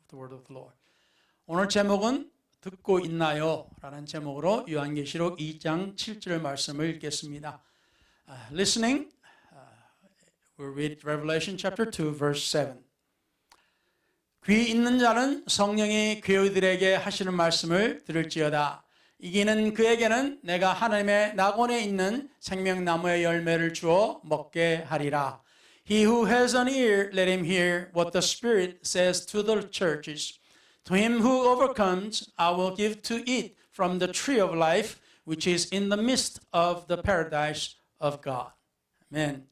the word of the Lord. 오늘 제목은 듣고 있나요? 라는 제목으로 요한계시록 2장 7절 말씀을 읽겠습니다. Listening, we'll read Revelation chapter 2 verse 7. 귀 있는 자는 성령이 교회들에게 하시는 말씀을 들을지어다. 이기는 그에게는 내가 하나님의 낙원에 있는 생명나무의 열매를 주어 먹게 하리라. He who has an ear, let him hear what the Spirit says to the churches. To him who overcomes, I will give to eat from the tree of life, which is in the midst of the paradise of God. 아멘.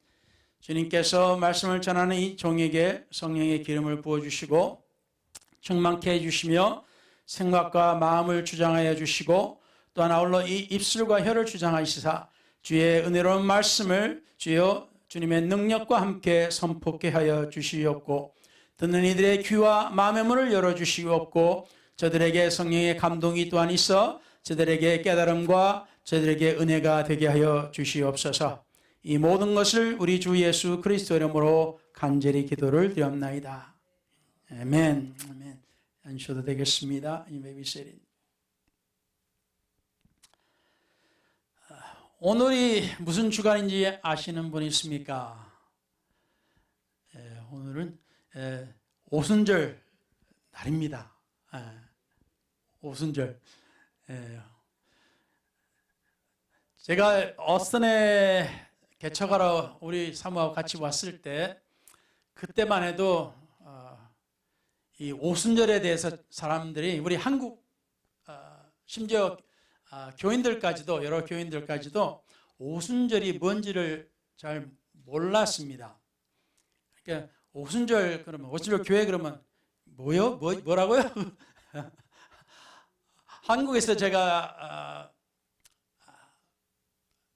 주님께서 말씀을 전하는 이 종에게 성령의 기름을 부어주시고 충만케 해주시며 생각과 마음을 주장하여 주시고 또한 아울러 이 입술과 혀를 주장하시사 주의 은혜로운 말씀을 주여 주님의 능력과 함께 선포케 하여 주시옵고 듣는 이들의 귀와 마음의 문을 열어주시옵고 저들에게 성령의 감동이 또한 있어 저들에게 깨달음과 저들에게 은혜가 되게 하여 주시옵소서. 이 모든 것을 우리 주 예수 그리스도 이름으로 간절히 기도를 드렸나이다. 아멘. 아멘. 앉으셔도 되겠습니다. You may be seated. 오늘이 무슨 주간인지 아시는 분 있습니까? 오늘은 오순절 날입니다. 오순절. 제가 어스턴에 개척하러 우리 사모하고 같이 왔을 때 그때만 해도 이 오순절에 대해서 사람들이 우리 한국 심지어 교인들까지도 여러 교인들까지도 오순절이 뭔지를 잘 몰랐습니다. 그러니까 오순절 그러면 오순절 교회 그러면 뭐라고요? 한국에서 제가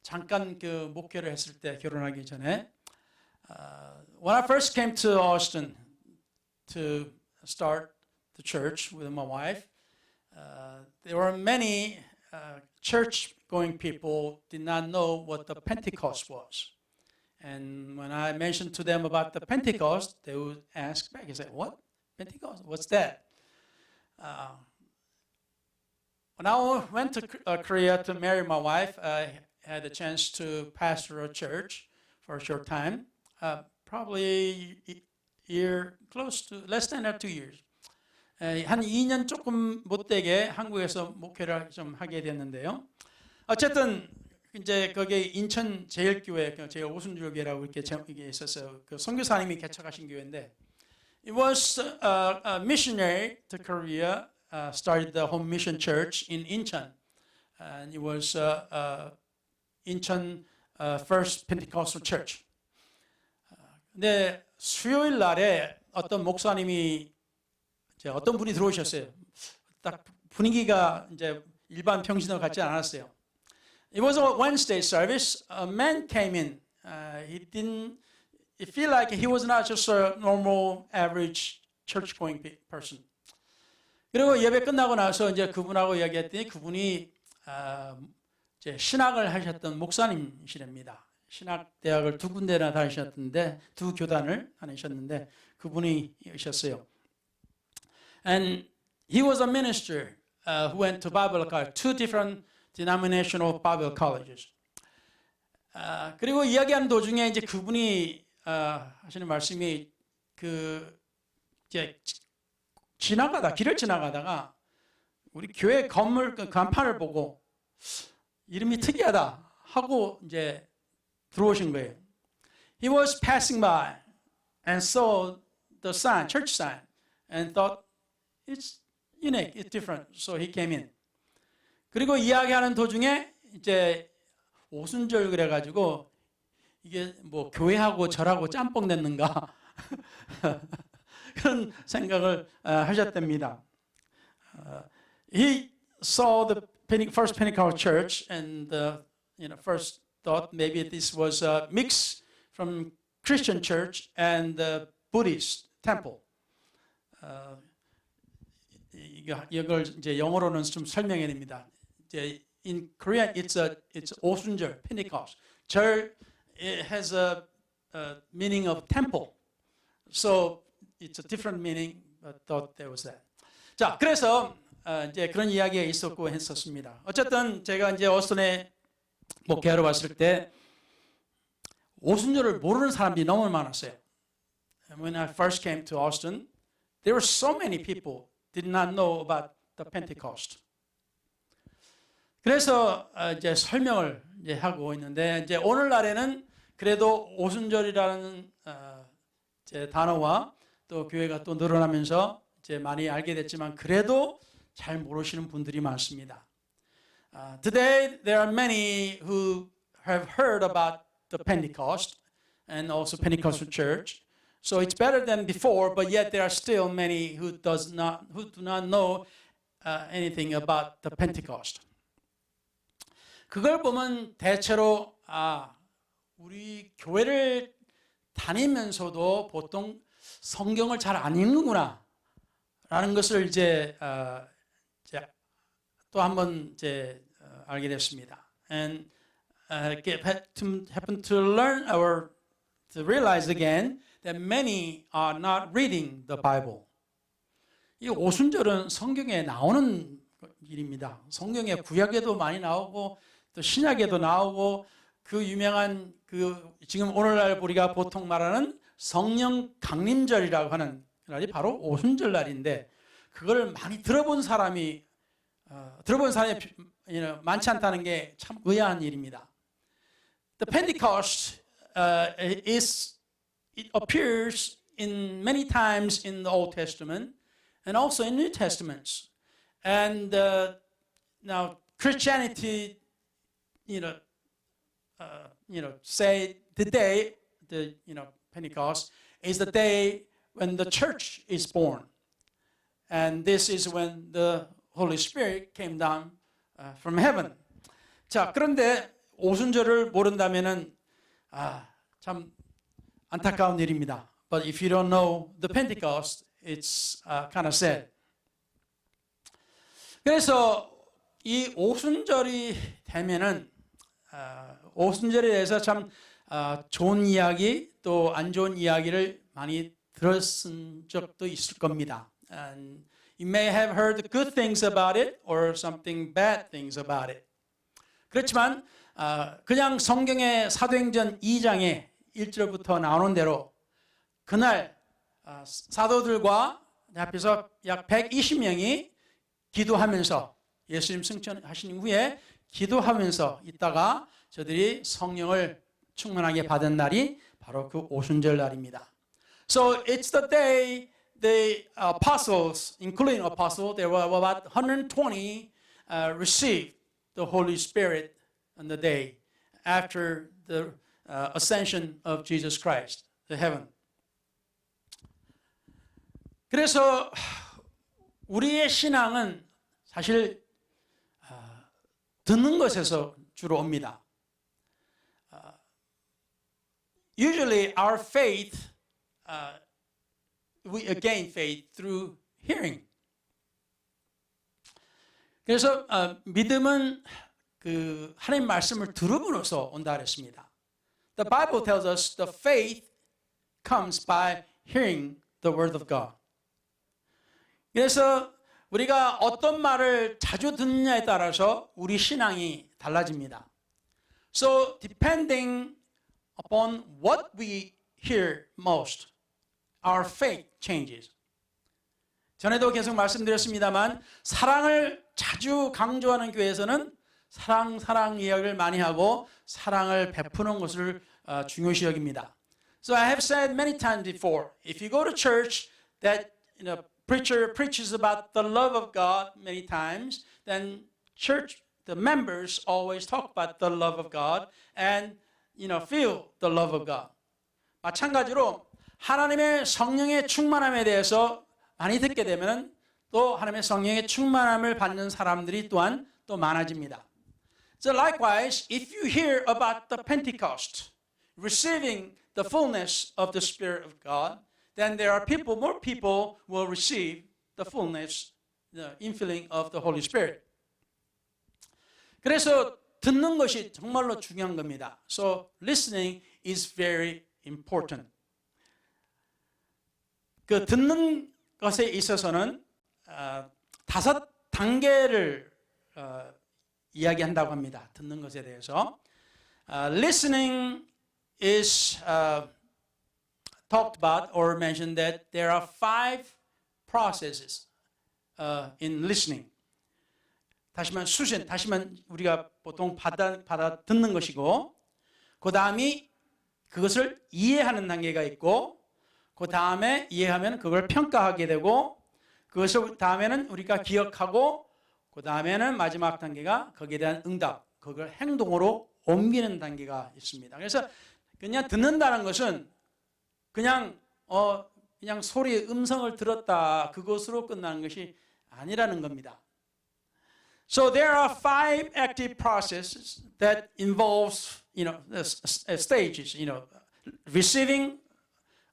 잠깐 그 목회를 했을 때 결혼하기 전에 when I first came to Austin to start the church with my wife, there were many church-going people did not know what the Pentecost was. And when I mentioned to them about the Pentecost, they would ask back, they said, what? Pentecost? What's that? When I went to Korea to marry my wife, I had a chance to pastor a church for a short time, probably close to less than 2 years. 한 2년 조금 못되게 한국에서 목회를 좀 하게 됐는데요. 어쨌든 이제 거기 인천 제일교회, 제일 오순절교회라고 이렇게 제목이 있었어요. 그 선교사님이 개척하신 교회인데, it was a missionary to Korea, started the home mission church in Incheon, and it was Incheon First Pentecostal Church. 근데 수요일 날에 어떤 목사님이 어떤 분이 들어오셨어요. 딱 분위기가 이제 일반 평신도 같지 않았어요. It was a Wednesday service. A man came in. It felt like he was not just a normal, average church-going person. 그리고 예배 끝나고 나서 이제 그분하고 이야기했더니 그분이 이제 신학을 하셨던 목사님이시랍니다. 신학대학을 2군데나 다니셨는데 2 교단을 다니셨는데 그분이 오셨어요. And he was a minister who went to Bible college, 2 different denominational Bible colleges. 그리고 이야기하는 도중에 이제 그분이 하시는 말씀이 이제 길을 지나가다가 우리 교회 건물 간판을 보고 이름이 특이하다 하고 이제 들어오신 거예요. He was passing by and saw the sign, church sign, and thought it's unique, it's different. So he came in. 그리고 이야기하는 도중에 이제 오순절 그래가지고 이게 뭐 교회하고 절하고 짬뽕 됐는가 그런 생각을 하셨답니다. He saw the first Pentecostal church and first thought maybe this was a mix from Christian church and the Buddhist temple. 이걸 이제 영어로는 좀 설명해야 됩니다. 이제 in Korean it's 오순절 Pentecost. 절 it has a meaning of temple. So it's a different meaning thought there was that. 자, 그래서 이제 그런 이야기가 있었고 했었습니다. 어쨌든 제가 이제 오스틴에 목회하러 왔을 때 오순절을 모르는 사람들이 너무 많았어요. When I first came to Austin, there were so many people did not know about the Pentecost. 그래서 이제 설명을 이제 하고 있는데 이제 오늘날에는 그래도 오순절이라는 이제 단어와 또 교회가 또 늘어나면서 이제 많이 알게 됐지만 그래도 잘 모르시는 분들이 많습니다. Today there are many who have heard about the Pentecost and also Pentecostal church. So it's better than before, but yet there are still many who do not know anything about the Pentecost. 그걸 보면 대체로 우리 교회를 다니면서도 보통 성경을 잘 안 읽는구나 라는 것을 이제 또 한번 이제 알게 됐습니다. And happen to learn or to realize again that many are not reading the Bible. 이 오순절은 성경에 나오는 일입니다. 성경에 구약에도 많이 나오고 또 신약에도 나오고 그 유명한 그 지금 오늘날 우리가 보통 말하는 성령 강림절이라고 하는 날이 바로 오순절 날인데 그걸 많이 들어본 사람이 많지 않다는 게 참 의아한 일입니다. The Pentecost it appears in many times in the Old Testament and also in New Testaments. And now Christianity, say the Pentecost is the day when the church is born. And this is when the Holy Spirit came down from heaven. 자, 그런데 오순절을 모른다면은 참 안타까운 일입니다. But if you don't know the Pentecost, it's kind of sad. 그래서 이 오순절이 되면은 오순절에 대해서 참 좋은 이야기 또 안 좋은 이야기를 많이 들었은 적도 있을 겁니다. And you may have heard good things about it or something bad things about it. 그렇지만 그냥 성경의 사도행전 2장에 1절부터 나오는 대로 그날 사도들과 앞에서 약 120명이 기도하면서 예수님 승천하신 후에 기도하면서 있다가 저들이 성령을 충만하게 받은 날이 바로 그 오순절 날입니다. So it's the day the apostles, including apostles, there were about 120 received the Holy Spirit on the day after the ascension of Jesus Christ to heaven. 그래서 우리의 신앙은 사실 듣는 것에서 주로 옵니다. Usually our faith, we gain faith through hearing. 그래서 믿음은 그 하나님 말씀을 들음으로써 온다 그랬습니다. The Bible tells us the faith comes by hearing the word of God. 그래서 우리가 어떤 말을 자주 듣느냐에 따라서 우리 신앙이 달라집니다. So depending upon what we hear most, our faith changes. 전에도 계속 말씀드렸습니다만 사랑을 자주 강조하는 교회에서는 사랑 이야기를 많이 하고 사랑을 베푸는 것을 중요시 여깁니다. So I have said many times before, if you go to church that preacher preaches about the love of God many times, then church the members always talk about the love of God and feel the love of God. 마찬가지로 하나님의 성령의 충만함에 대해서 많이 듣게 되면 또 하나님의 성령의 충만함을 받는 사람들이 또한 또 많아집니다. So likewise, if you hear about the Pentecost, receiving the fullness of the Spirit of God, then there are more people will receive the fullness, the infilling of the Holy Spirit. 그래서 듣는 것이 정말로 중요한 겁니다. So listening is very important. 그 듣는 것에 있어서는 다섯 단계를 이야기한다고 합니다. 듣는 것에 대해서. Listening is talked about or mentioned that there are 5 processes in listening. 다시만 우리가 보통 받아 듣는 것이고, 그 다음이 그것을 이해하는 단계가 있고, 그 다음에 이해하면 그걸 평가하게 되고, 그것을 다음에는 우리가 기억하고, 그 다음에는 마지막 단계가 거기에 대한 응답, 그걸 행동으로 옮기는 단계가 있습니다. 그래서 그냥 듣는다는 것은 그냥 소리의 음성을 들었다, 그것으로 끝나는 것이 아니라는 겁니다. So there are 5 active processes that involves, stages, receiving,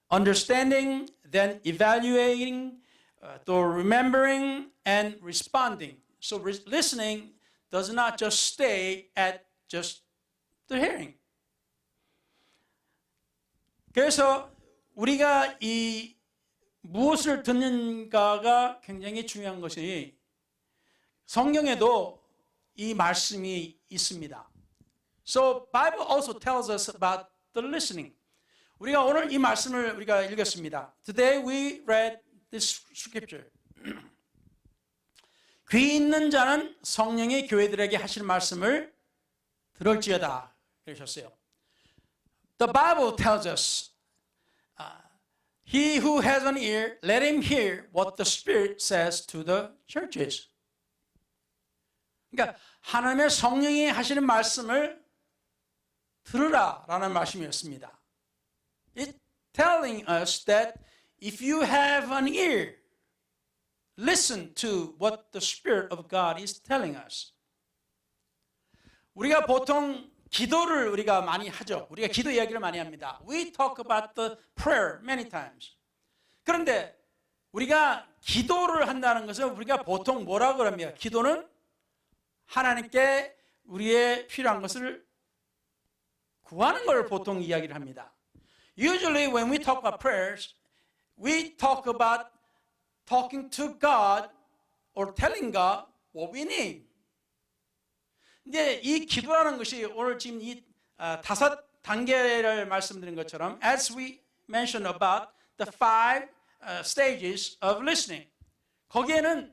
understanding, then evaluating, to remembering, and responding. So listening does not just stay at just the hearing. 그래서 우리가 이 무엇을 듣는가가 굉장히 중요한 것이 성경에도 이 말씀이 있습니다. So Bible also tells us about the listening. 우리가 오늘 이 말씀을 우리가 읽었습니다. Today we read this scripture. 귀 있는 자는 성령이 교회들에게 하실 말씀을 들을지어다 그러셨어요. The Bible tells us, He who has an ear, let him hear what the Spirit says to the churches. 그러니까 하나님의 성령이 하시는 말씀을 들으라라는 말씀이었습니다. It's telling us that if you have an ear, listen to what the Spirit of God is telling us. 우리가 보통 기도를 우리가 많이 하죠. 우리가 기도 이야기를 많이 합니다. We talk about the prayer many times. 그런데 우리가 기도를 한다는 것은 우리가 보통 뭐라고 합니까? 기도는 하나님께 우리의 필요한 것을 구하는 걸 보통 이야기를 합니다. Usually when we talk about prayers, we talk about talking to God or telling God what we need. 근데 이 기도라는 것이 오늘 지금 이 5 단계를 말씀드린 것처럼 as we mentioned about the 5 stages of listening. 거기에는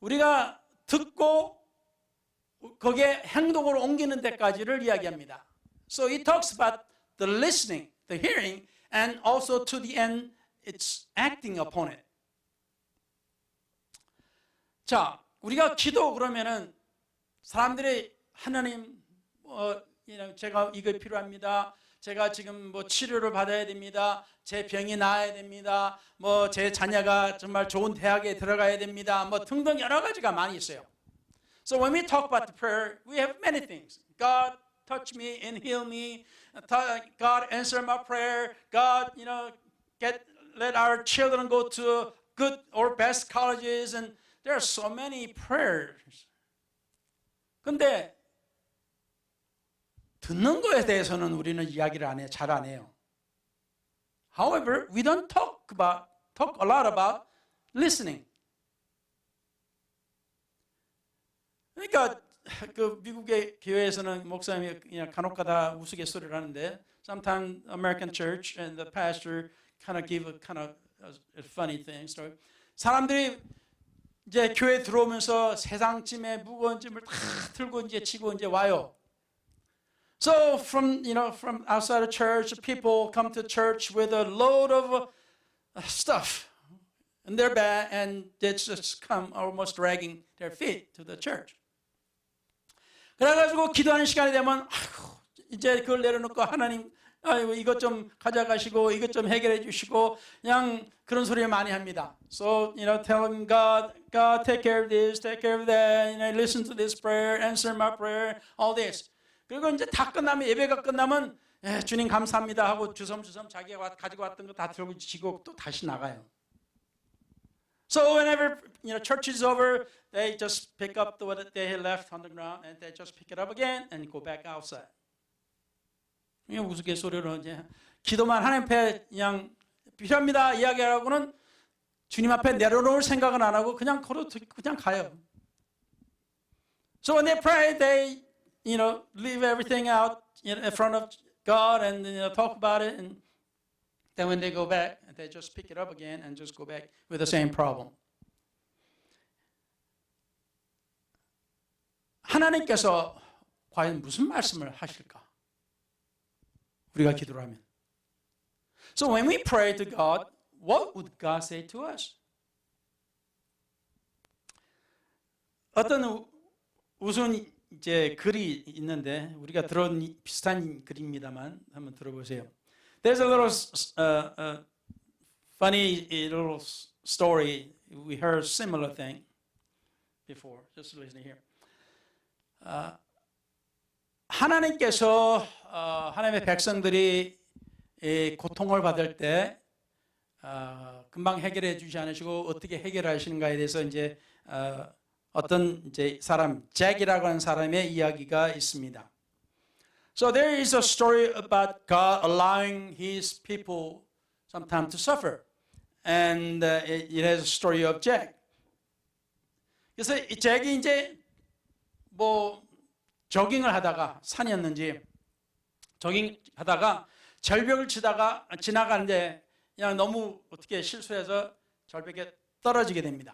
우리가 듣고 거기에 행동으로 옮기는 데까지를 이야기합니다. So it talks about the listening, the hearing, and also to the end, it's acting upon it. 자, 우리가 기도 그러면은 사람들이 하나님, 제가 이거 필요합니다. 제가 지금 치료를 받아야 됩니다. 제 병이 나아야 됩니다. 제 자녀가 정말 좋은 대학에 들어가야 됩니다. 등등 여러 가지가 많이 있어요. So when we talk about the prayer, we have many things. God touch me and heal me. God answer my prayer. God, let our children go to good or best colleges. And there are so many prayers. 근데 듣는 거에 대해서는 우리는 이야기를 잘 안 해요. However, we don't talk a lot about listening. 그러니까 그 미국의 교회에서는 목사님이 그냥 간혹가다 우스갯소리를 하는데, sometimes American church and the pastor kind of give a funny thing. 사람들이 이제 교회 들어오면서 세상 짐에 무거운 짐을 다 들고 이제 지고 이제 와요. So from outside the church, people come to church with a load of stuff in their bag, and they just come almost dragging their feet to the church. 그래가지고 기도하는 시간이 되면 이제 그걸 내려놓고 하나님, 이것 좀 가져가시고 이것 좀 해결해 주시고 그냥 그런 소리를 많이 합니다. So telling God, take care of this, take care of that, listen to this prayer, answer my prayer, all this. 그리고 이제 다 끝나면, 예배가 끝나면 주님 감사합니다 하고 주섬주섬 자기가 가지고 왔던 거 다 들고 지고 또 다시 나가요. So whenever church is over, they just pick up what they had left on the ground and they just pick it up again and go back outside. 그냥 우스갯소리로 이제 기도만 하나님 앞에 그냥 필요합니다 이야기하고는 주님 앞에 내려놓을 생각은 안 하고 그냥 걸어 그냥 가요. So when they pray, they leave everything out in front of God and talk about it, and then when they go back, they just pick it up again and just go back with the same problem. 하나님께서 과연 무슨 말씀을 하실까? 우리가 기도를 하면. So when we pray to God, what would God say to us? 어떤 우스운 이제 글이 있는데 우리가 들은 비슷한 글입니다만 한번 들어보세요. There's a little funny little story. We heard similar thing before. Just listen here. 하나님께서 하나님의 백성들이 고통을 받을 때 금방 해결해 주지 않으시고 어떻게 해결하시는가에 대해서 이제 어떤 이제 사람 잭이라고 하는 사람의 이야기가 있습니다. So there is a story about God allowing His people sometimes to suffer, and it has a story of Jack. 그래서 이 잭이 이제 뭐 조깅을 하다가 산이었는지 조깅하다가 절벽을 지나가는데 그냥 너무 어떻게 실수해서 절벽에 떨어지게 됩니다.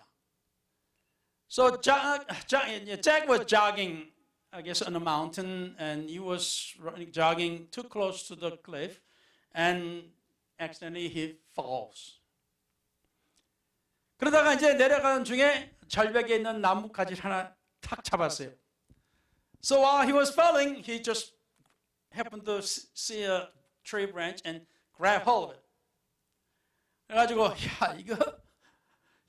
So Jack was jogging, I guess, on a mountain, and he was jogging too close to the cliff, and accidentally he falls. 그러다가 이제 내려가는 중에 절벽에 있는 나뭇가지를 하나 탁 잡았어요. So while he was falling, he just happened to see a tree branch and grab hold of it. 그래가지고 야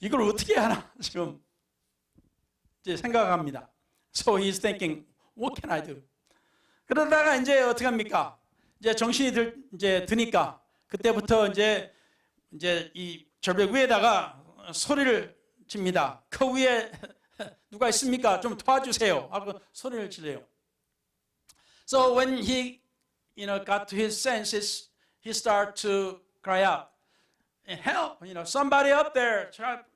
이걸 어떻게 하나 지금 이제 생각합니다. So he's thinking, what can I do? 그러다가 이제 어떻게 합니까? 이제 정신이 드니까 그때부터 이제 이 절벽 위에다가 소리를 칩니다. 그 위에 누가 있습니까? 좀 도와주세요. 하고 소리를 지르요. So when he, got to his senses, he started to cry out, "Help! Somebody up there!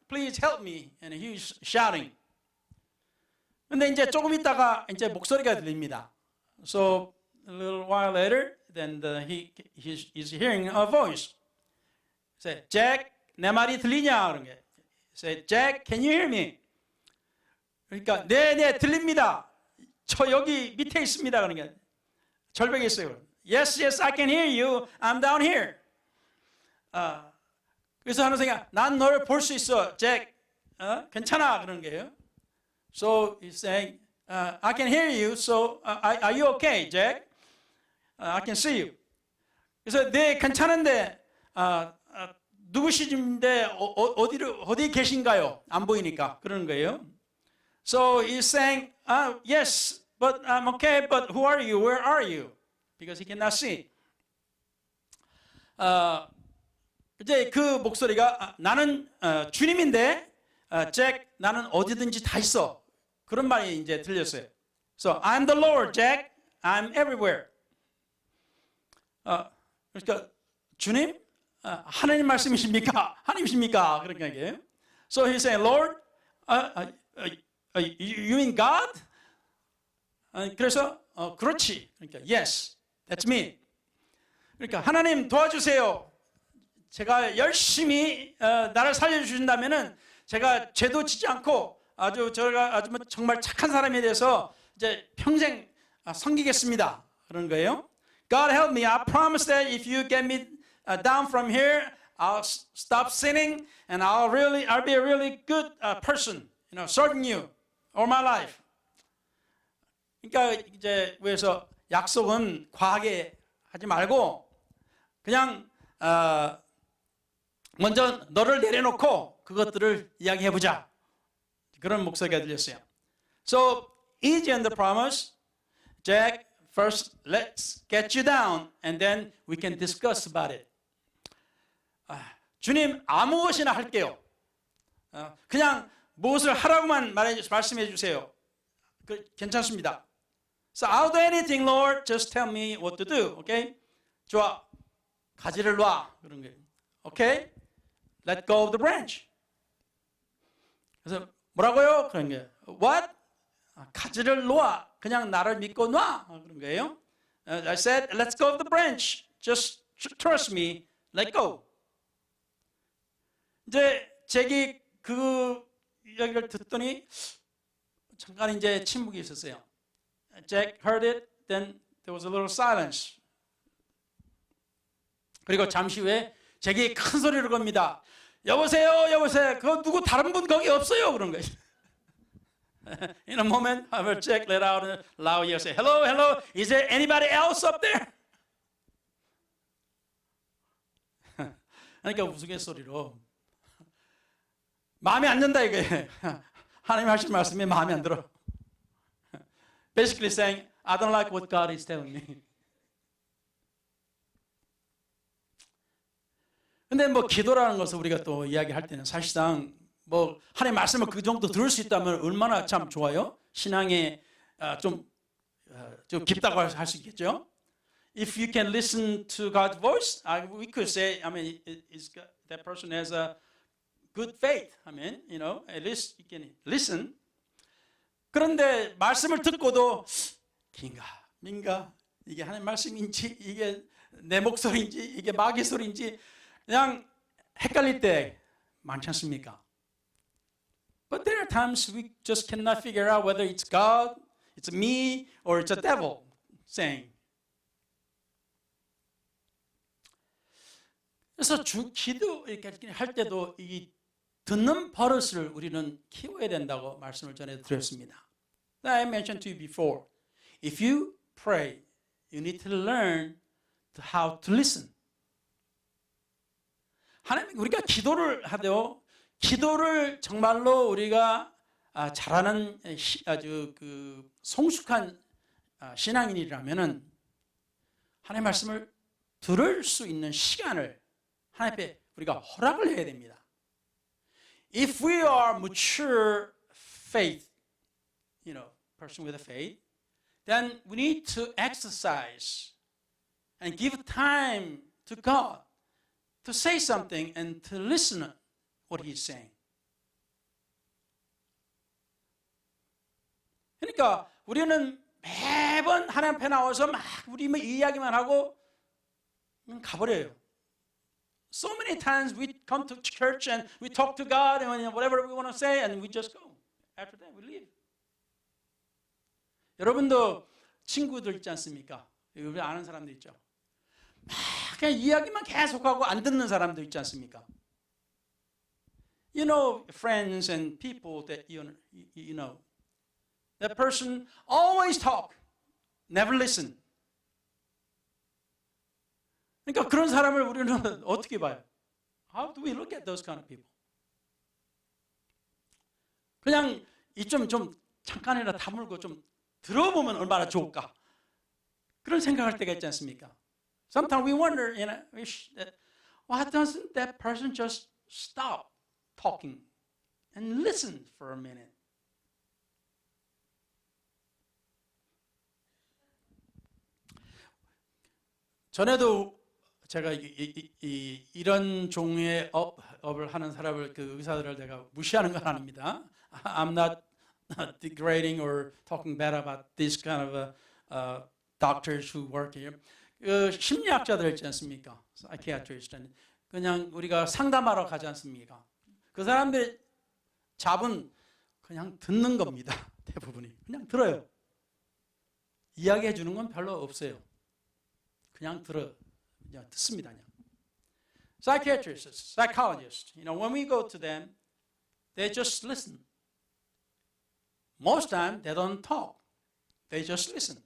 Please help me!" And he was shouting. 근데 이제 조금 있다가 이제 목소리가 들립니다. So a little while later, then he's hearing a voice. Say, "Jack, 내 말이 들리냐?" 그런 게. Say, "Jack, can you hear me?" 그러니까 네 들립니다. 저 여기 밑에 있습니다. 그런 게 절벽에 있어요. Yes, I can hear you. I'm down here. 그래서 하는 생각, 난 너를 볼 수 있어, 잭. 괜찮아 그런 거예요. So he's saying, I can hear you. So are you okay, Jack? I can see you. 그래서 네 괜찮은데 누구시는데 어디 계신가요? 안 보이니까 그러는 거예요. So he's saying, yes, but I'm okay. But who are you? Where are you? Because he cannot see. 이제 그 목소리가 나는 주님인데, 잭, 나는 어디든지 다 있어. 그런 말이 이제 들렸어요. So I'm the Lord, Jack. I'm everywhere. 그러니까 주님, 하나님 말씀이십니까? 하나님이십니까? 그런 얘기예요. So he's saying, Lord, you mean God? 그래서 그렇지. 그러니까 yes, that's me. 그러니까 하나님 도와주세요. 제가 열심히 나를 살려주신다면은 제가 죄도 지지 않고 제가 정말 착한 사람에 대해서 이제 평생 섬기겠습니다. 그런 거예요. God help me. I promise that if you get me down from here, I'll stop sinning and I'll be a really good person, serving you all my life. 그러니까 이제 그래서 약속은 과하게 하지 말고 그냥 먼저 너를 내려놓고 그것들을 이야기해보자. 그런 목소리가 들렸어요. So easy on the promise, Jack. First, let's get you down, and then we can discuss about it. 주님, 아무것이나 할게요. 그냥 무엇을 하라고만 말씀해 주세요. 괜찮습니다. So I'll do anything, Lord. Just tell me what to do. Okay? 좋아. 가지를 놔. 그런 거예요. Okay? Let go of the branch. 그래서 뭐라고요? 그런 게 What? 가지를 놓아. 그냥 나를 믿고 놔. 그런 거예요. I said, let's go to the branch. Just trust me. Let go. 이제 잭이 그 이야기를 듣더니 잠깐 이제 침묵이 있었어요. Jack heard it, then there was a little silence. 그리고 잠시 후에 잭이 큰 소리를 겁니다. 여보세요, 여보세요. 그 누구 다른 분 거기 없어요? 그런 거예요. In a moment, however, Jack let out a loud yell, say, "Hello, hello. Is there anybody else up there?" 그러니까 우스갯소리로 마음에 안 든다 이거예요. 하나님 하신 말씀이 마음에 안 들어. Basically saying, I don't like what God is telling me. 근데 뭐 기도라는 것을 우리가 또 이야기할 때는 사실상 뭐 하나님 말씀을 그 정도 들을 수 있다면 얼마나 참 좋아요. 신앙에 좀 깊다고 할 수 있겠죠. If you can listen to God's voice, we could say, I mean, that person has a good faith. I mean, you know, at least you can listen. 그런데 말씀을 듣고도 긴가 민가 이게 하나님 말씀인지 이게 내 목소리인지 이게 마귀 소리인지 그냥 헷갈릴 때 많지 않습니까? But there are times we just cannot figure out whether it's God, it's me, or it's a devil saying. 그래서 기도 이렇게 할 때도 이 듣는 버릇을 우리는 키워야 된다고 말씀을 전해 드렸습니다. I mentioned to you before, if you pray, you need to learn how to listen. 하나님, 우리가 기도를 하되 기도를 정말로 우리가 잘하는 아주 그 성숙한 신앙인이라면은 하나님의 말씀을 들을 수 있는 시간을 하나님 앞에 우리가 허락을 해야 됩니다. If we are mature faith, you know, person with a faith, then we need to exercise and give time to God to say something and to listen to what He's saying. 그러니까 우리는 매번 하나님 앞에 나와서 막 우리 이야기만 하고 가버려요. So many times we come to church and we talk to God and whatever we want to say and we just go. After that we leave. 여러분도 친구들 있지 않습니까? 우리 아는 사람들 있죠. 막 그냥 이야기만 계속하고 안 듣는 사람도 있지 않습니까? You know, friends and people that you know, that person always talk, never listen. 그러니까 그런 사람을 우리는 어떻게 봐요? How do we look at those kind of people? 그냥 좀 잠깐이나 다물고 좀 들어보면 얼마나 좋을까? 그런 생각할 때가 있지 않습니까? Sometimes we wonder, you know, why doesn't that person just stop talking and listen for a minute? 전에도 제가 이런 종류의 업을 하는 사람을 그 의사들을 제가 무시하는 건 아닙니다. I'm not degrading or talking bad about this kind of doctors who work here. 그 심리학자들 있지 않습니까? psychiatrist. 그냥 우리가 상담하러 가지 않습니까? 그 사람들의 잡은 그냥 듣는 겁니다. 대부분이 그냥 들어요. 이야기해 주는 건 별로 없어요. 그냥 그냥 듣습니다. 그냥. Psychiatrists, psychologists, you know, when we go to them, they just listen. Most time they don't talk. They just listen.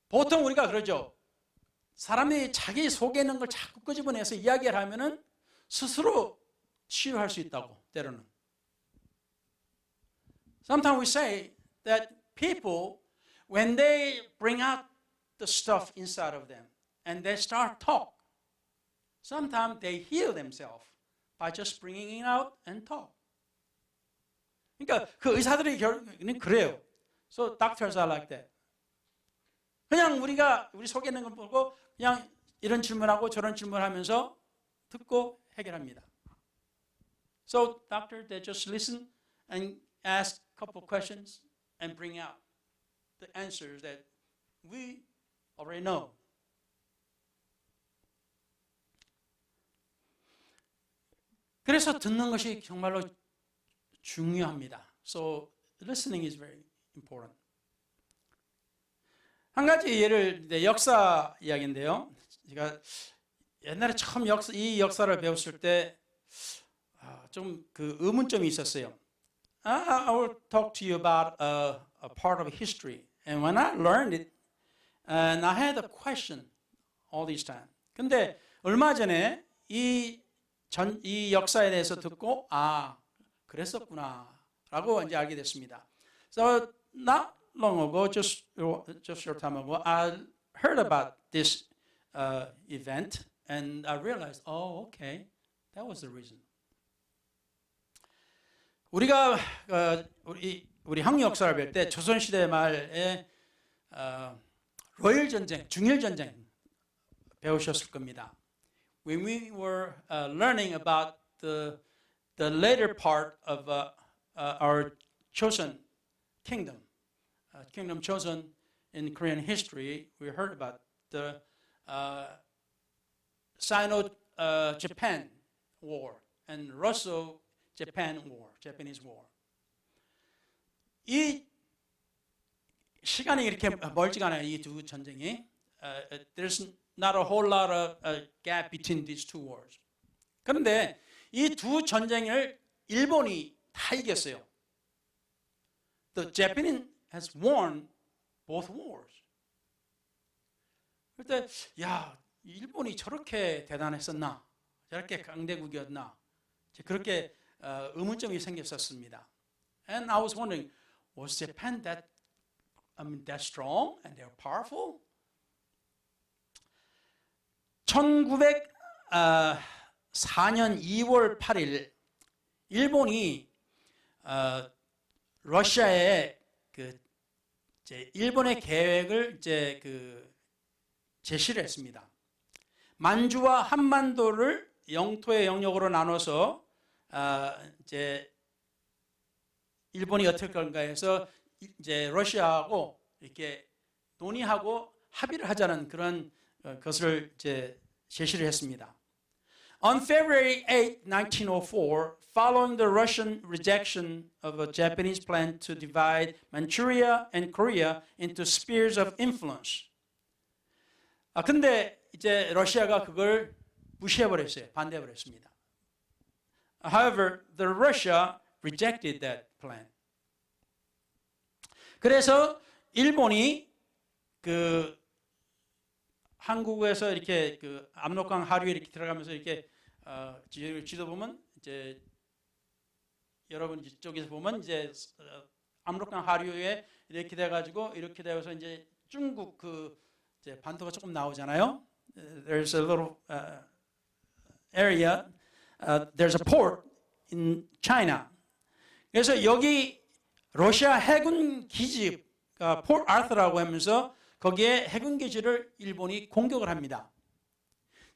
보통 우리가 그러죠. 사람이 자기 속에 있는 걸 자꾸 끄집어내서 이야기를 하면은 스스로 치유할 수 있다고, 때로는. Sometimes we say that people, when they bring out the stuff inside of them and they start talk, sometimes they heal themselves by just bringing it out and talk. 그러니까 그 의사들의 결론은 그래요. So doctors are like that. 그냥 우리가 우리 속에 있는 걸 보고 그냥 이런 질문하고 저런 질문하면서 듣고 해결합니다. So doctor, they just listen and ask a couple of questions and bring out the answers that we already know. 그래서 듣는 것이 정말로 중요합니다. So listening is very important. 한 가지 예를 역사 이야기인데요. 제가 옛날에 처음 이 역사를 배웠을 때 좀 그 의문점이 있었어요. I will talk to you about a part of history. And when I learned it, and I had a question all this time. 근데 얼마 전에 이 역사에 대해서 듣고 그랬었구나라고 이제 알게 됐습니다. So not long ago, just short time ago, I heard about this event, and I realized, okay, that was the reason. 우리가 우리 한국 역사를 배울 때 조선 시대 말에 로일 전쟁, 중일 전쟁 배우셨을 겁니다. When we were learning about the later part of our chosen kingdom, kingdom chosen in Korean history, we heard about the Sino-Japan War and Russo-Japan War, Japanese War. 이 시간이 이렇게 멀지가 않아요. 이 두 전쟁이. There's not a whole lot of gap between these two wars. 그런데 이 두 전쟁을 일본이 다 이겼어요. The Japanese has won both wars. 그때 일본이 저렇게 대단했었나? 저렇게 강대국이었나? 그렇게 의문점이 생겼었습니다. And I was wondering, was Japan that strong and they're powerful? 1904년 2월 8일 일본이 러시아에 일본의 계획을 제시를 했습니다. 만주와 한반도를 영토의 영역으로 나눠서 일본이 어떻게 할 건가 해서 러시아하고 이렇게 논의하고 합의를 하자는 그런 것을 제시를 했습니다. On February 8, 1904, following the Russian rejection of a Japanese plan to divide Manchuria and Korea into spheres of influence. 근데 러시아가 그걸 무시해버렸어요. 반대해버렸습니다. However, the Russia rejected that plan. 그래서 일본이 한국에서 이렇게 압록강 하류에 이렇게 들어가면서 이렇게 지도 보면 여러분 이쪽에서 보면 압록강 하류에 이렇게 돼가지고 이렇게 되어서 중국 반도가 조금 나오잖아요. There's a little area. There's a port in China. 그래서 여기 러시아 해군 기지가 포트 아서라고 하면서 거기에 해군 기지를 일본이 공격을 합니다.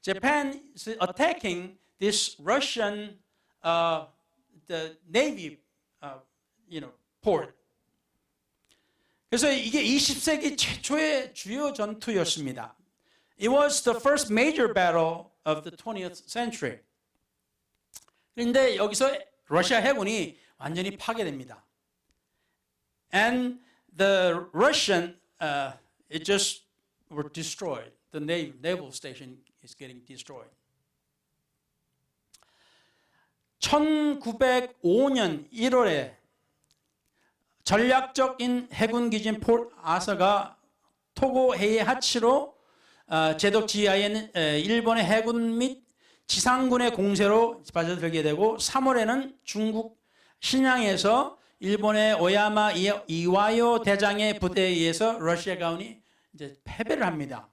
Japan is attacking this Russian the Navy port. 그래서 이게 20세기 최초의 주요 전투였습니다. It was the first major battle of the 20th century. 그런데 여기서 러시아 해군이 완전히 파괴됩니다. And the Russian it just were destroyed. The naval station is getting destroyed. 1905년 1월에 전략적인 해군 기지인 포트 아서가 토고 헤이하치로 제독 지하에 일본의 해군 및 지상군의 공세로 빠져들게 되고 3월에는 중국 신양에서 일본의 오야마 이와요 대장의 부대에 의해서 러시아 가운이 패배를 합니다.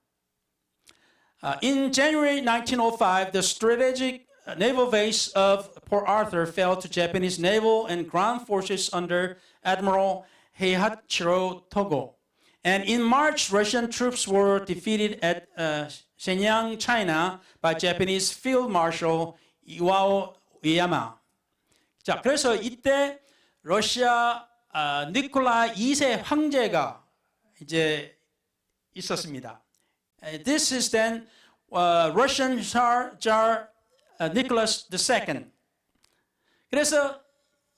In January 1905, the strategic naval base of Port Arthur fell to Japanese naval and ground forces under Admiral Heihachiro Togo. And in March, Russian troops were defeated at Shenyang, China by Japanese Field Marshal Iwao Oyama. 자, 그래서 이때 러시아 니콜라 2세 황제가 이제 있었습니다. This is then Russian Tsar Nicholas II. 그래서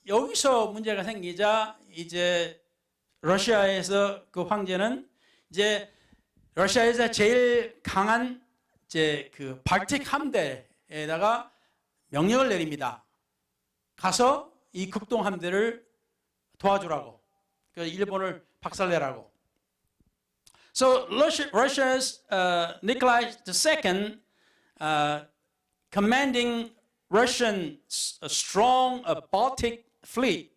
여기서 문제가 생기자 이제 러시아에서 그 황제는 이제 러시아에서 제일 강한 이제 그 발틱 함대에다가 명령을 내립니다. 가서 이 극동 함대를 도와주라고, 그 일본을 박살내라고. So Russia's Nikolai II, commanding Russian strong Baltic fleet,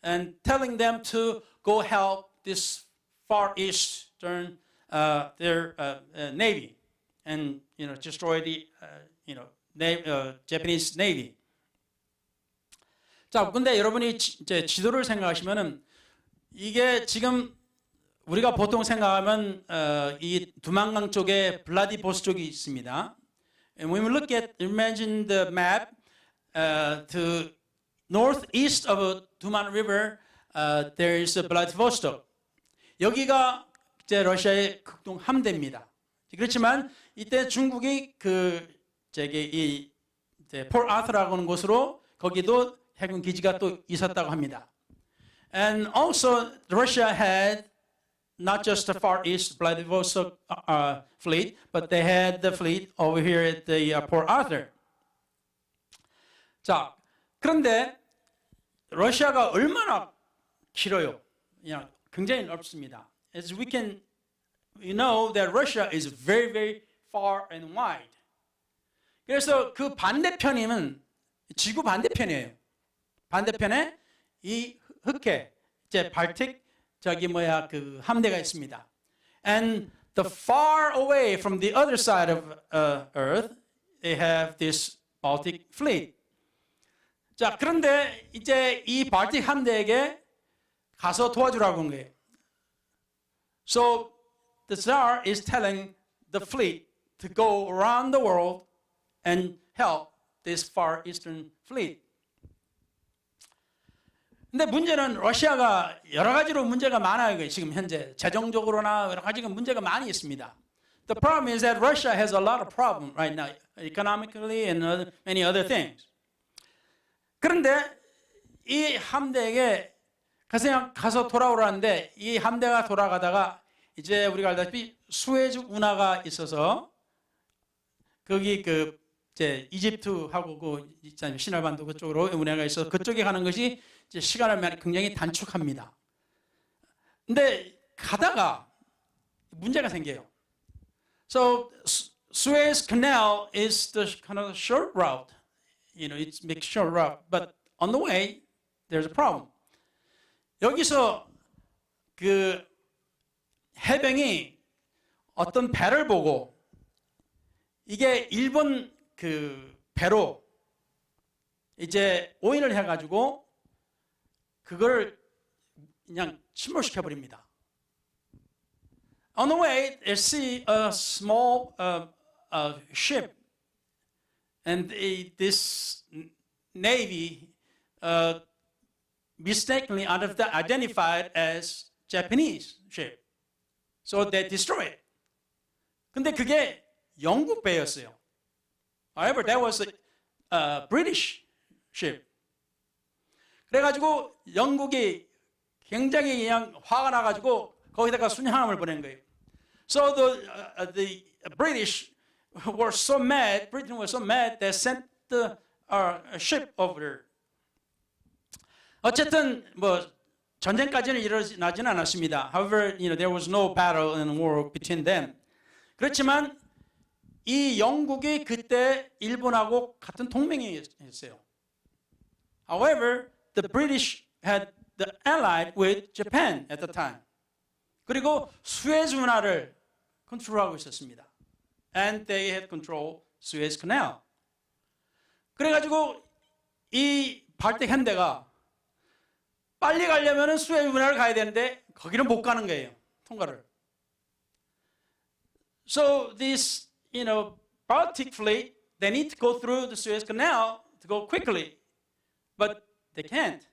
and telling them to go help this Far Eastern their navy, and destroy the Japanese navy. 자, 근데 여러분이 이제 지도를 생각하시면은 이게 지금 우리가 보통 생각하면 이 두만강 쪽에 블라디보스톡이 있습니다. And when we look at, imagine the map to northeast of Tuman River, there is Vladivostok. 여기가 이제 러시아의 극동 함대입니다. 그렇지만 이때 중국이 이 폴 아서라고 하는 곳으로 거기도 해군 기지가 또 있었다고 합니다. And also Russia had not just the Far East Vladivostok fleet, but they had the fleet over here at the Port Arthur. 자, 그런데 러시아가 얼마나 길어요? 굉장히 넓습니다. As we know that Russia is very, very far and wide. 그래서 그 반대편이면 지구 반대편이에요. 반대편에 이 흑해, 이제 발틱 그 함대가 있습니다. And the far away from the other side of Earth, they have this Baltic fleet. 자, 그런데 이제 이 발틱 함대에게 가서 도와주라고 한 거예요. So the Tsar is telling the fleet to go around the world and help this Far Eastern fleet. 근데 문제는 러시아가 여러 가지로 문제가 많아요. 지금 현재 재정적으로나 여러 가지가 문제가 많이 있습니다. The problem is that Russia has a lot of problems right now, economically and many other things. 그런데 이 함대에게 가서 돌아오라는데 이 함대가 돌아가다가 이제 우리가 알다시피 수에즈 운하가 있어서 거기 이제 이집트하고 그 시나반도 그쪽으로 운하가 있어서 그쪽에 가는 것이 이제 시간을 굉장히 단축합니다. 근데 가다가 문제가 생겨요. So Suez Canal is the kind of short route. It's a short route, but on the way there's a problem. 여기서 그 해병이 어떤 배를 보고 이게 일본 그 배로 이제 오인을 해가지고 그걸 그냥 침몰시켜 버립니다. On the way, they see a small ship, and this navy mistakenly identified as Japanese ship. So they destroy it. 근데 그게 영국 배였어요. However, that was a British ship. 그래가지고 영국이 굉장히 그냥 화가 나가지고 거기다가 순항함을 보낸 거예요. So the British were so mad, Britain was so mad, they sent the ship over there. 어쨌든 뭐 전쟁까지는 일어나지는 않았습니다. However, there was no battle and war between them. 그렇지만 이 영국이 그때 일본하고 같은 동맹이었어요. However, the British had the allied with Japan at the time. 그리고 수에즈 운하를 컨트롤하고 있었습니다. And they had control Suez Canal. 그래가지고 이 발틱 함대가 빨리 가려면 수에즈 운하를 가야 되는데 거기는 못 가는 거예요. 통과를. So this, Baltic fleet, they need to go through the Suez Canal to go quickly. But they can't.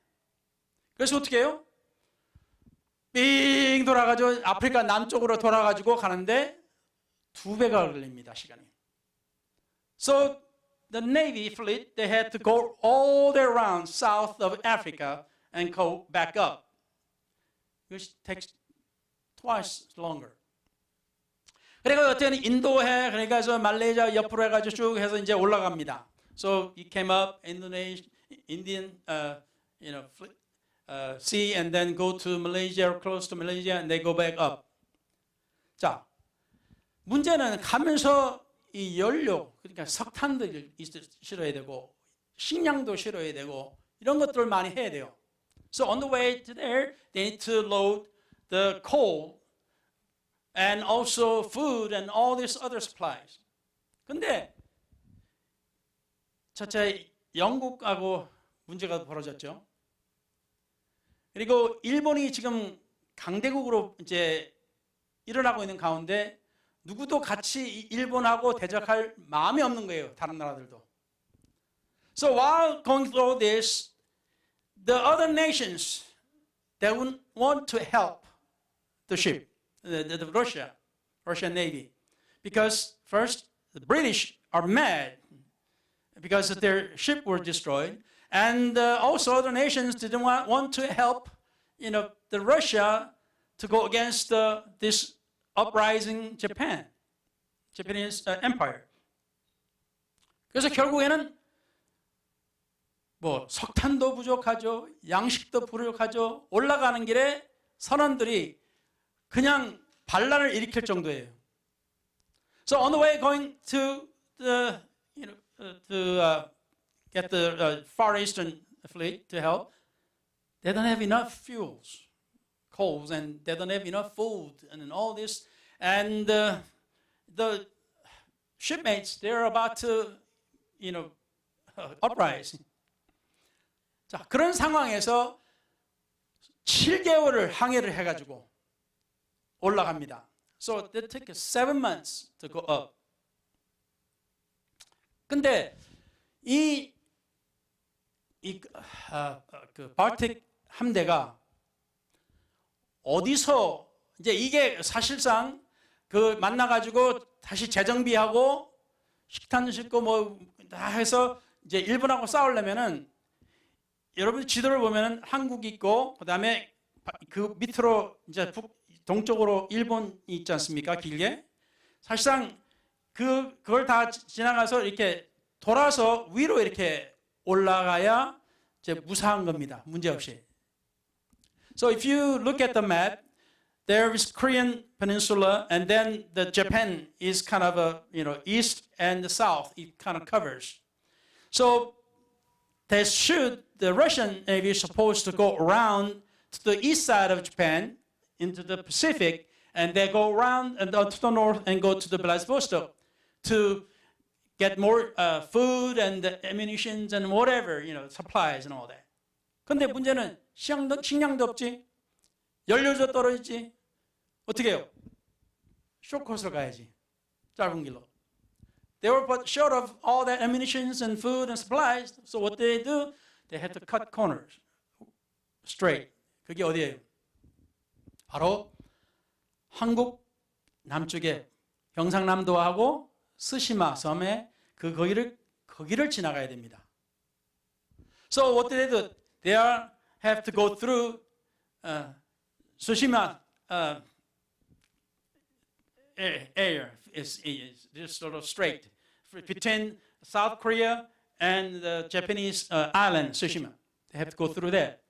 그래서 어떻게 해요? 삥 돌아가지고 아프리카 남쪽으로 돌아가지고 가는데 2배가 걸립니다, 시간이. So the Navy fleet, they had to go all the way around south of Africa and go back up, which takes twice longer. 그러니까 어쨌든 인도해, 그러니까 저 말레이시아 옆으로 해가지고 쭉 해서 이제 올라갑니다. So it came up Indonesia, Indian, sea, and then go to Malaysia, close to Malaysia, and they go back up. 자, 문제는 가면서 이 연료, 그러니까 석탄도 실어야 되고, 식량도 실어야 되고, 이런 것들을 많이 해야 돼요. So on the way to there, they need to load the coal and also food and all these other supplies. 근데 첫째 영국하고 문제가 벌어졌죠. 그리고 일본이 지금 강대국으로 이제 일어나고 있는 가운데 누구도 같이 일본하고 대적할 마음이 없는 거예요. 다른 나라들도. So while going through this, the other nations that would want to help the ship, the Russian Navy, because first the British are mad because their ship were destroyed, and also other nations didn't want to help, the Russia to go against this uprising Japanese empire. 그래서 결국에는 뭐 석탄도 부족하죠, 양식도 부족하죠. 올라가는 길에 선원들이 그냥 반란을 일으킬 정도예요. So on the way going to the, get the Far Eastern fleet to help, they don't have enough fuels, coals, and they don't have enough food, and all this. And the shipmates, they're about to, uprise. 자, 그런 상황에서 7개월을 항해를 해가지고 올라갑니다. So it took 7 months to go up. 근데 그 발틱 함대가 어디서 이제 이게 사실상 그 만나가지고 다시 재정비하고 식탄 싣고 뭐 다 해서 이제 일본하고 싸우려면은 여러분 지도를 보면은 한국이 있고 그다음에 그 밑으로 이제 동쪽으로 일본이 있지 않습니까? 길게. 사실상 그걸 다 지나가서 이렇게 돌아서 위로 이렇게 올라가야 이제 무사한 겁니다. 문제 없이. So if you look at the map, there is Korean Peninsula, and then the Japan is kind of a east and the south. It kind of covers. So the Russian Navy is supposed to go around to the east side of Japan into the Pacific, and they go around and to the north and go to the Vladivostok to get more food and ammunition and whatever, supplies and all that. 근데 문제는 식량도 없지, 연료도 떨어지지. 어떻게 해요? 쇼코스로 가야지. 짧은 길로. They were but short of all that ammunition and food and supplies. So what they do? They had to cut corners straight. 그게 어디예요? 바로 한국 남쪽에 경상남도하고 스시마 섬에 거기를 지나가야 됩니다. So what did they do? They have to go through Tsushima area is just sort of straight between South Korea and the Japanese island Tsushima. They have to go through that.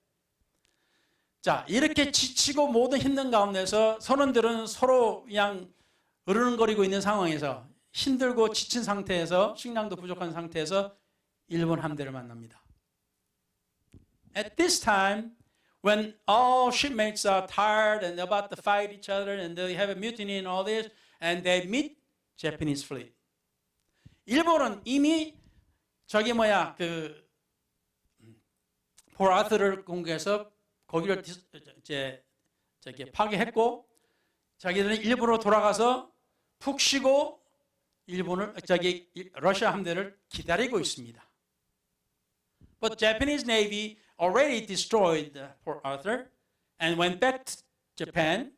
자, 이렇게 지치고 모든 힘든 가운데서 선원들은 서로 그냥 으르렁거리고 있는 상황에서 힘들고 지친 상태에서 식량도 부족한 상태에서 일본 함대를 만납니다. At this time, when all shipmates are tired and about to fight each other and they have a mutiny and all this, and they meet Japanese fleet. 일본은 이미 폴 아र्थ를 공격해서 거기를 파괴했고, 자기들은 일본으로 돌아가서 푹 쉬고 러시아 함대를 기다리고 있습니다. But Japanese Navy already destroyed Port Arthur and went back to Japan,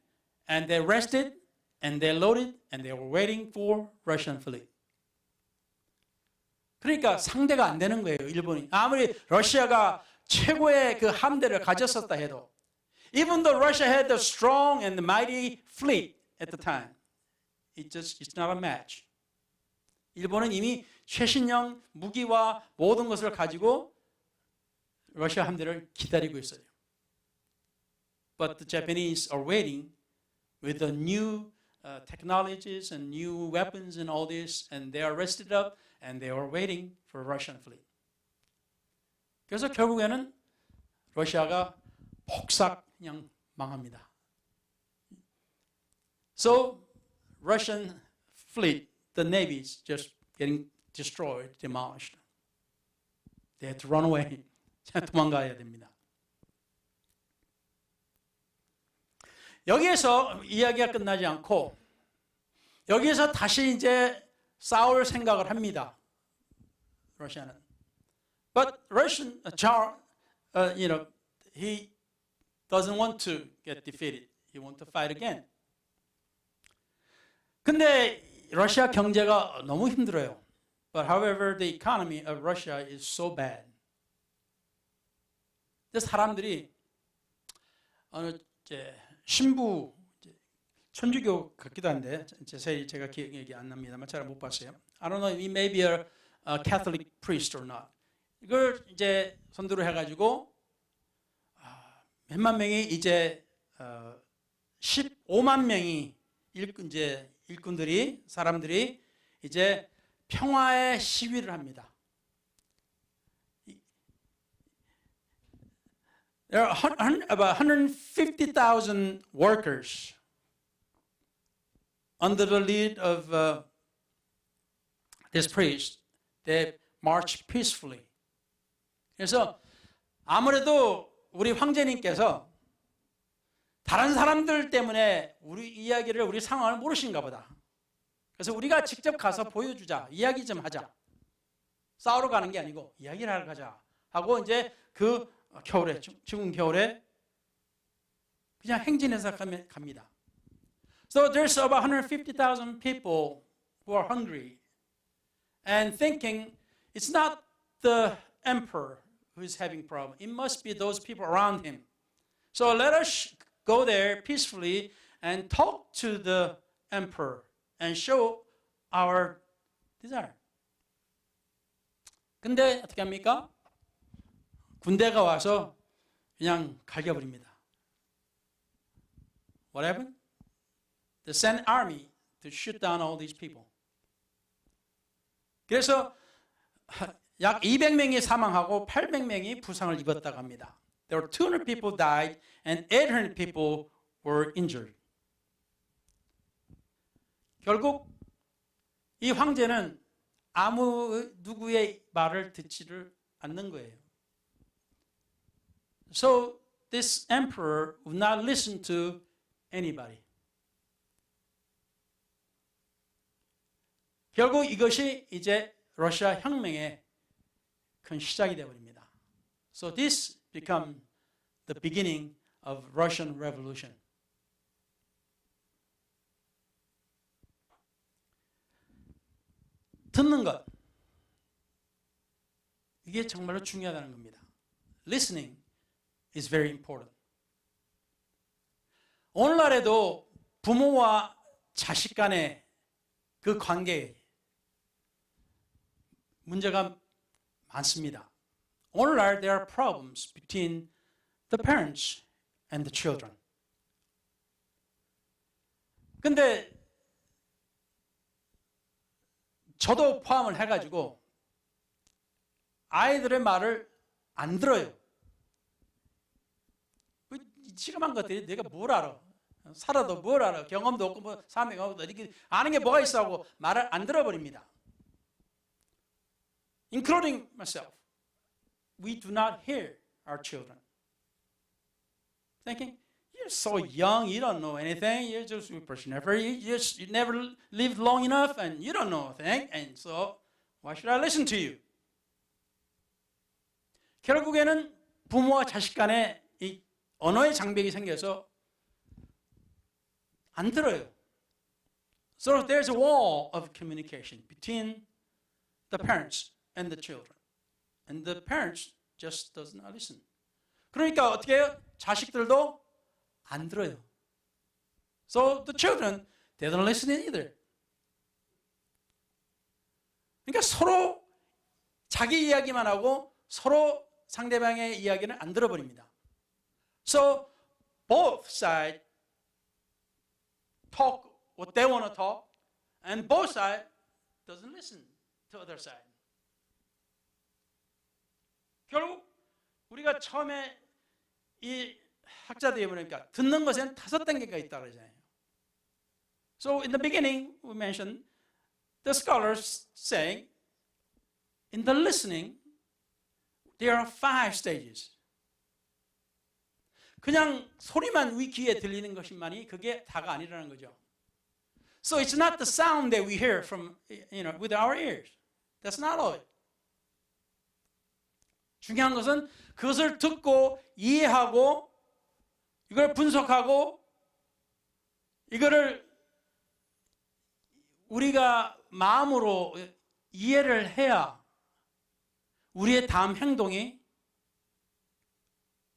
and they rested and they loaded and they were waiting for Russian fleet. 그러니까 상대가 안 되는 거예요, 일본이. 아무리 러시아가 최고의 그 함대를 가졌었다 해도, even though Russia had the strong and the mighty fleet at the time, it's not a match. 일본은 이미 최신형 무기와 모든 것을 가지고 러시아 함대를 기다리고 있어요. But the Japanese are waiting with the new technologies and new weapons and all this, and they are rested up and they are waiting for Russian fleet. 그래서 결국에는 러시아가 폭삭 그냥 망합니다. So Russian fleet, the navy is just getting destroyed, demolished. They had to run away. 도망가야 됩니다. 여기에서 이야기가 끝나지 않고 여기에서 다시 이제 싸울 생각을 합니다. 러시아는. But Russian Tsar, he doesn't want to get defeated. He wants to fight again. 근데 러시아 경제가 너무 힘들어요. But however, the economy of Russia is so bad. 근데 사람들이 신부 천주교 같기도 한데 자세히 제가 기억이 안 납니다만 잘 못 봤어요. I don't know, he may be a Catholic priest or not. 이걸 이제 선두로 해가지고 몇만 명이 이제 15만 명이 일꾼들이 사람들이 이제 평화의 시위를 합니다. There are about 150,000 workers under the lead of this priest. They march peacefully. 그래서 아무래도 우리 황제님께서 다른 사람들 때문에 우리 이야기를, 우리 상황을 모르신가 보다. 그래서 우리가 직접 가서 보여주자, 이야기 좀 하자. 싸우러 가는 게 아니고 이야기를 하러 가자 하고 이제 그 겨울에, 추운 겨울에 그냥 행진해서 갑니다. So there's about 150,000 people who are hungry and thinking it's not the emperor who is having problem. It must be those people around him. So let us go there peacefully and talk to the emperor and show our desire. 근데 어떻게 합니까? 군대가 와서 그냥 갈겨버립니다. What happened? They sent army to shoot down all these people. 그래서 약 200명이 사망하고 800명이 부상을 입었다고 합니다. There were 200 people died and 800 people were injured. 결국 이 황제는 아무 누구의 말을 듣지를 않는 거예요. So this emperor would not listen to anybody. 결국 이것이 이제 러시아 혁명의 큰 시작이 되어버립니다. So this became the beginning of Russian Revolution. 듣는 것, 이게 정말로 중요하다는 겁니다. Listening is very important. 오늘날에도 부모와 자식 간의 그 관계에 문제가 많습니다. 오늘날 there are problems between the parents and the children. 근데 저도 포함을 해가지고 아이들의 말을 안 들어요. 지금한 것들이 내가 뭘 알아? 살아도 뭘 알아? 경험도 없고 뭐 사명이 없고 이렇게 아는 게 뭐가 있어 하고 말을 안 들어버립니다. Including myself. We do not hear our children. Thinking, you're so young, you don't know anything, you're just a person. You never lived long enough and you don't know a thing, and so why should I listen to you? 결국에는 부모와 자식 간에 이 언어의 장벽이 생겨서 안 들어요. So there's a wall of communication between the parents and the children. And the parents just does not listen. 그러니까 어떻게 해요? 자식들도 안 들어요. So the children, they don't listen either. 그러니까 서로 자기 이야기만 하고 서로 상대방의 이야기는 안 들어버립니다. So both sides talk what they want to talk, and both sides doesn't listen to other side. 결국 우리가 처음에 이 학자들이 보니까 듣는 것에는 5단계가 있다고 그러잖아요. So in the beginning we mentioned the scholars saying in the listening there are 5 stages. 그냥 소리만 우리 귀에 들리는 것만이 그게 다가 아니라는 거죠. So it's not the sound that we hear from, with our ears. That's not all. 중요한 것은 그것을 듣고 이해하고 이걸 분석하고 이거를 우리가 마음으로 이해를 해야 우리의 다음 행동이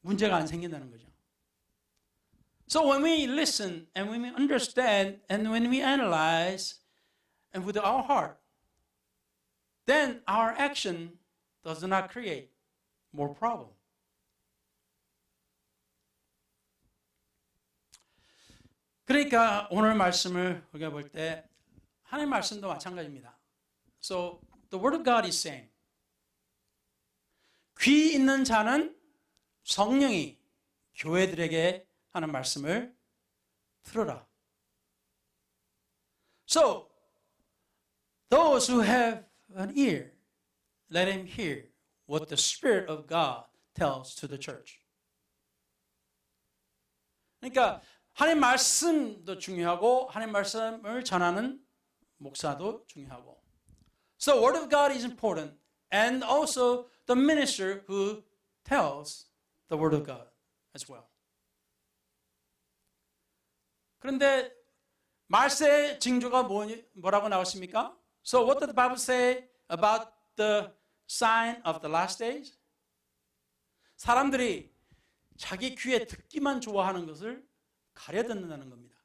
문제가 안 생긴다는 거죠. So when we listen and when we understand and when we analyze and with our heart, then our action does not create more problem. 그러니까 오늘 말씀을 우리가 볼 때 하나님 말씀도 마찬가지입니다. So the word of God is saying, 귀 있는 자는 성령이 교회들에게 하는 말씀을 들어라. So those who have an ear, let him hear what the Spirit of God tells to the church. 그러니까 하나님 말씀도 중요하고 하나님 말씀을 전하는 목사도 중요하고. So word of God is important and also the minister who tells the word of God as well. 그런데 말세의 징조가 뭐라고 나왔습니까? So what did the Bible say about the sign of the last days? 사람들이 자기 귀에 듣기만 좋아하는 것을 가려 듣는다는 겁니다.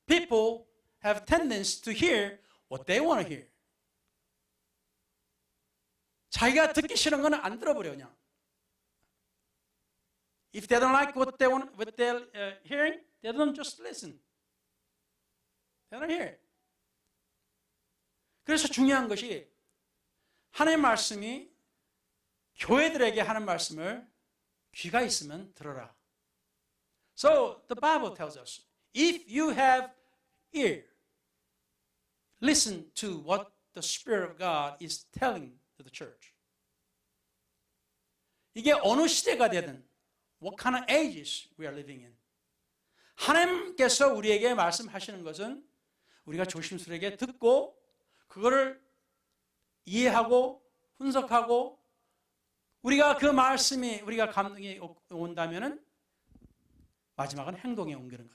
People have tendency to hear what they want to hear. 자기가 듣기 싫은 거는 안 들어버려 그냥. If they don't like what they're hearing, they don't just listen. They don't hear it. 그래서 중요한 것이 하나님의 말씀이 교회들에게 하는 말씀을 귀가 있으면 들어라. So the Bible tells us, if you have ear, listen to what the Spirit of God is telling to the church. 이게 어느 시대가 되든, what kind of ages we are living in. 하나님께서 우리에게 말씀하시는 것은 우리가 조심스럽게 듣고 그거를 이해하고 분석하고 우리가 그 말씀이 우리가 감동이 온다면은 마지막은 행동에 옮기는 것.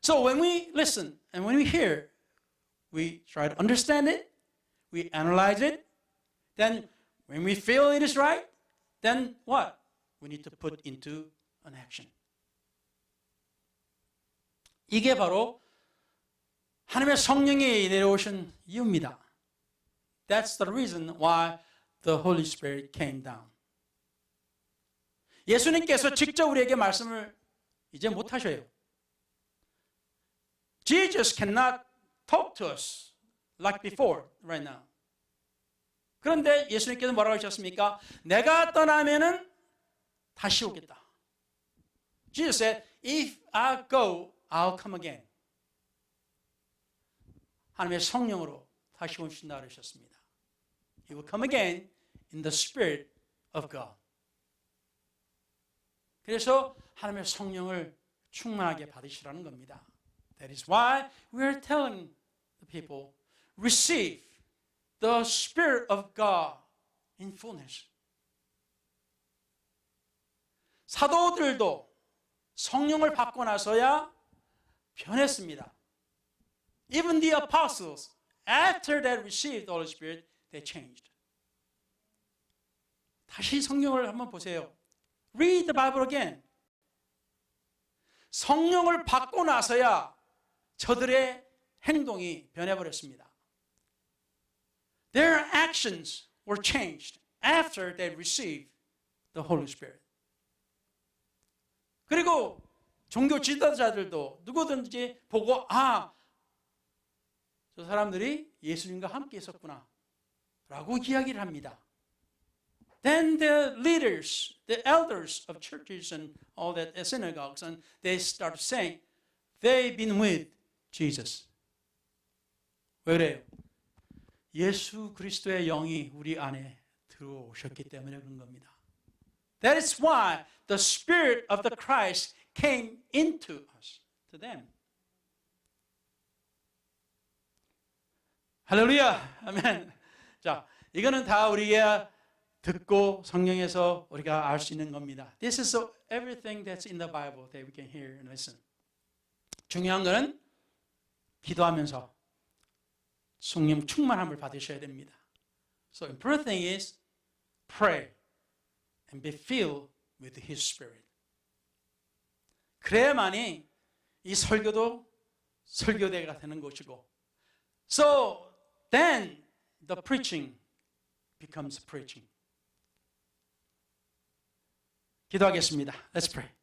So when we listen and when we hear, we try to understand it, we analyze it, then when we feel it is right, then what? We need to put into an action. 이게 바로 하나님의 성령이 내려오신 이유입니다. That's the reason why the Holy Spirit came down. 예수님께서 직접 우리에게 말씀을 이제 못 하셔요. Jesus cannot talk to us like before right now. 그런데 예수님께서 뭐라고 하셨습니까? 내가 떠나면은 다시 오겠다. Jesus said, if I go, I'll come again. 하나님의 성령으로 다시 오신다 그러셨습니다. He will come again in the Spirit of God. 그래서 하나님의 성령을 충만하게 받으시라는 겁니다. That is why we are telling the people, receive the Spirit of God in fullness. 사도들도 성령을 받고 나서야 변했습니다. Even the apostles, after they received the Holy Spirit, they changed. 다시 성령을 한번 보세요. Read the Bible again. 성령을 받고 나서야 저들의 행동이 변해버렸습니다. Their actions were changed after they received the Holy Spirit. 그리고 종교 지도자들도 누구든지 보고 저 사람들이 예수님과 함께 있었구나 라고 이야기를 합니다. Then the leaders, the elders of churches and all that synagogues, and they start saying, they've been with Jesus. 왜 그래요? 예수 그리스도의 영이 우리 안에 들어오셨기 때문에 그런 겁니다. That is why the Spirit of the Christ came into us, to them. 할렐루야, 아멘. 자, 이거는 다 우리가 듣고 성령에서 우리가 알 수 있는 겁니다. This is everything that's in the Bible that we can hear and listen. 중요한 거는 기도하면서 성령 충만함을 받으셔야 됩니다. So important thing is pray and be filled with His Spirit. 그래야만이 이 설교도 설교대가 되는 것이고, so then the preaching becomes preaching. 기도하겠습니다. Let's pray.